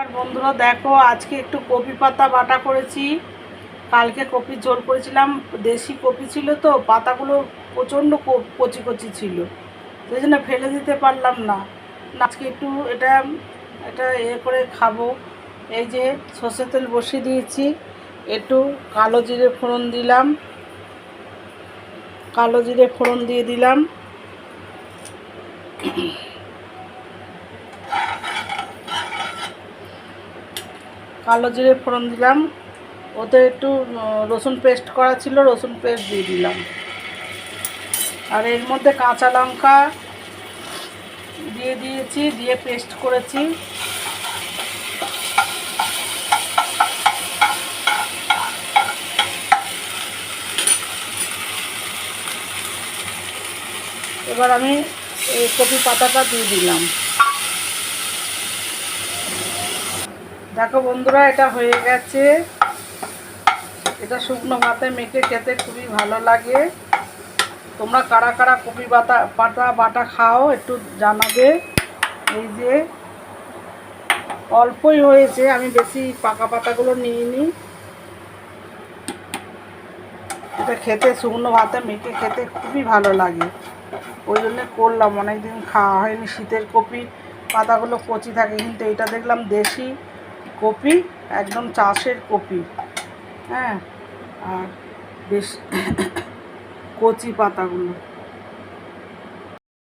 আর বন্ধুরা দেখো, আজকে একটু কপি পাতা বাটা করেছি। কালকে কপির ঝোল করেছিলাম, দেশি কপি ছিল তো, পাতাগুলো প্রচণ্ড কচি কচি ছিল, সেই জন্য ফেলে দিতে পারলাম না। আজকে একটু এটা এটা করে খাবো। এই যে সর্ষের তেল বসিয়ে দিয়েছি, একটু কালো জিরে ফোড়ন দিলাম, কালো জিরে ফোড়ন দিয়ে দিলাম। কালো জিরে ফোড়ন দিলাম, ওতে একটু রসুন পেস্ট করা ছিল, রসুন পেস্ট দিয়ে দিলাম। আর এর মধ্যে কাঁচা লঙ্কা দিয়ে দিয়েছি, দিয়ে পেস্ট করেছি। এবার আমি এই কপি পাতাটা দিয়ে দিলাম। দেখো বন্ধুরা, এটা হয়ে গেছে। এটা শুকনো ভাতে মেখে খেতে খুবই ভালো লাগে। তোমরা কারা কারা কপি পাতা বাটা খাও একটু জানাবে। এই যে অল্পই হয়েছে, আমি বেশি পাকা পাতাগুলো নিইনি। এটা খেতে শুকনো ভাতে মেখে খেতে খুবই ভালো লাগে, ওই জন্য করলাম। অনেকদিন খাওয়া হয়নি। শীতের কপি পাতাগুলো কচি থাকে, কিন্তু এটা দেখলাম দেশি কপি, একদম চাষের কপি। হ্যাঁ, আর বেশ কচি পাতাগুলো।